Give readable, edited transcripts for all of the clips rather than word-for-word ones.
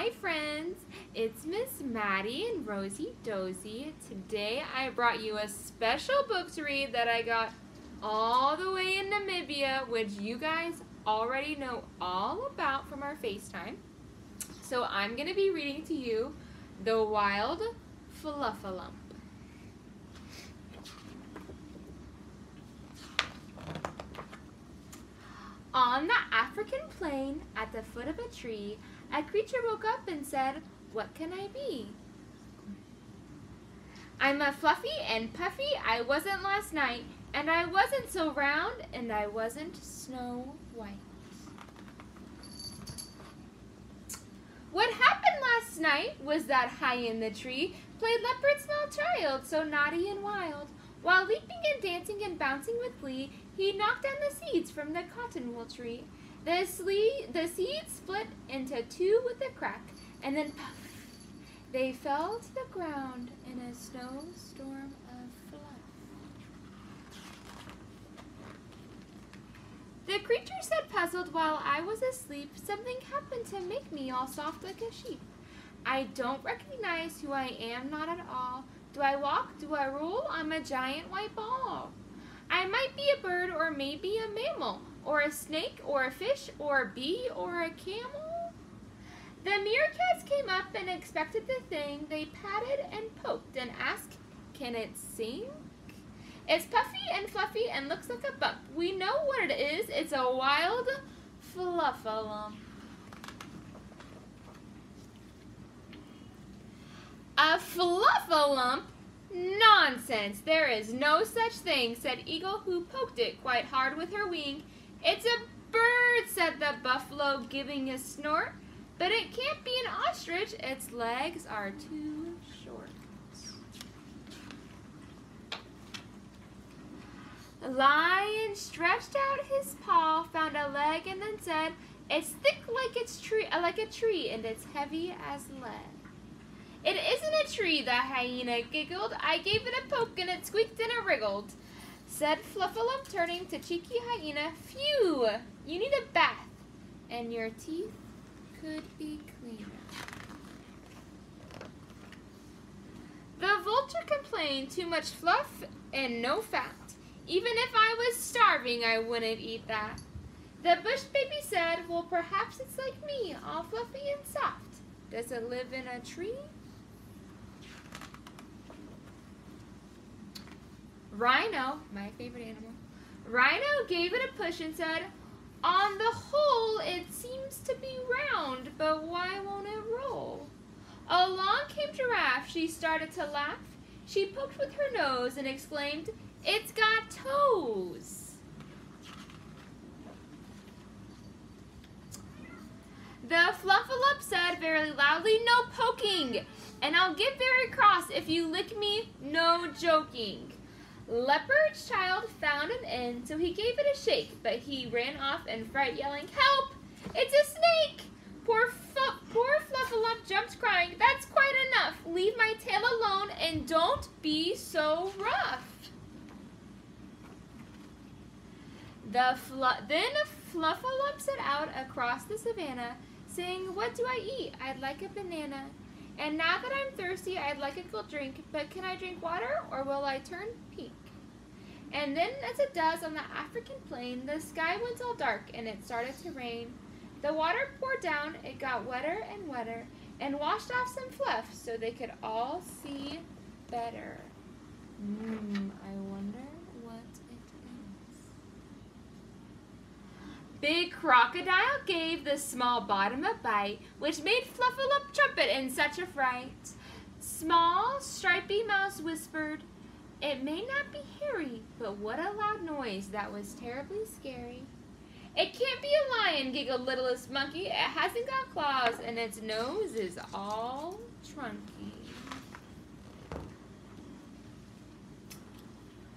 Hi friends, it's Miss Maddie and Rosie Dozy. Today I brought you a special book to read that I got all the way in Namibia, which you guys already know all about from our FaceTime. So I'm going to be reading to you The Wild Fluffalump. On the African plain, at the foot of a tree, a creature woke up and said, "What can I be?" "I'm a fluffy and puffy I wasn't last night, and I wasn't so round, and I wasn't Snow White." What happened last night was that high in the tree played leopard small child, so naughty and wild. While leaping and dancing and bouncing with glee, he knocked down the seeds from the cottonwool tree. The seeds split into two with a crack, and then puff, they fell to the ground in a snowstorm of fluff. The creature said, puzzled, "While I was asleep, something happened to make me all soft like a sheep. I don't recognize who I am, not at all. Do I walk? Do I roll? I'm a giant white ball. I might be a bird, or maybe a mammal, or a snake, or a fish, or a bee, or a camel." The meerkats came up and inspected the thing. They patted and poked and asked, "Can it sing?" "It's puffy and fluffy and looks like a bump. We know what it is. It's a wild Fluffalump." "A Fluffalump? Nonsense! There is no such thing," said Eagle, who poked it quite hard with her wing. "It's a bird," said the buffalo, giving a snort. "But it can't be an ostrich. Its legs are too short." The lion stretched out his paw, found a leg, and then said, "It's thick like a tree, and it's heavy as lead." "It isn't a tree," the hyena giggled. "I gave it a poke, and it squeaked and it wriggled," said Fluffalump, turning to cheeky hyena. "Phew! You need a bath, and your teeth could be cleaner." The vulture complained, "Too much fluff and no fat. Even if I was starving, I wouldn't eat that." The bush baby said, "Well, perhaps it's like me, all fluffy and soft. Does it live in a tree?" Rhino, my favorite animal, Rhino gave it a push and said, "On the whole, it seems to be round, but why won't it roll?" Along came Giraffe. She started to laugh. She poked with her nose and exclaimed, "It's got toes." The Fluffalump said very loudly, "No poking, and I'll get very cross if you lick me, no joking." Leopard's child found an end, so he gave it a shake, but he ran off in fright, yelling, "Help! It's a snake!" Poor Fluffalump jumped, crying, "That's quite enough. Leave my tail alone and don't be so rough." Then Fluffalump set out across the savannah, saying, "What do I eat? I'd like a banana. And now that I'm thirsty, I'd like a cold drink. But can I drink water, or will I turn pink?" And then, as it does on the African plain, the sky went all dark, and it started to rain. The water poured down, it got wetter and wetter, and washed off some fluff so they could all see better. I wonder what it is. Big Crocodile gave the small bottom a bite, which made Fluffalump trumpet in such a fright. Small, stripy Mouse whispered, "It may not be hairy, but what a loud noise, that was terribly scary." "It can't be a lion," giggled littlest Monkey. "It hasn't got claws, and its nose is all trunky."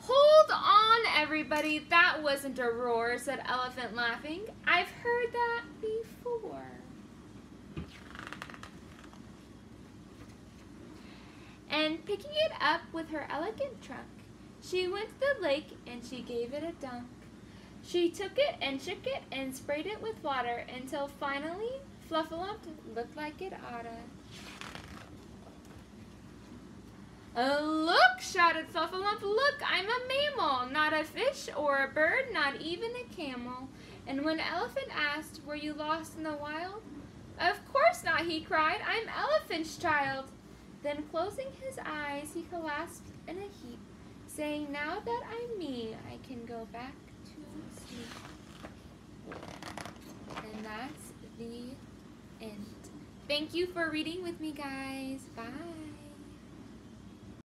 "Hold on, everybody, that wasn't a roar," said Elephant, laughing. "I've heard that before." And picking it up with her elegant trunk, she went to the lake and she gave it a dunk. She took it and shook it and sprayed it with water until finally Fluffalump looked like it oughta. Look, shouted Fluffalump, look, I'm a mammal, not a fish or a bird, not even a camel. And when Elephant asked, were you lost in the wild? Of course not, he cried, I'm Elephant's child. Then closing his eyes, he collapsed in a heap, saying, now that I'm me, I can go back to sleep. And that's the end. Thank you for reading with me, guys. Bye.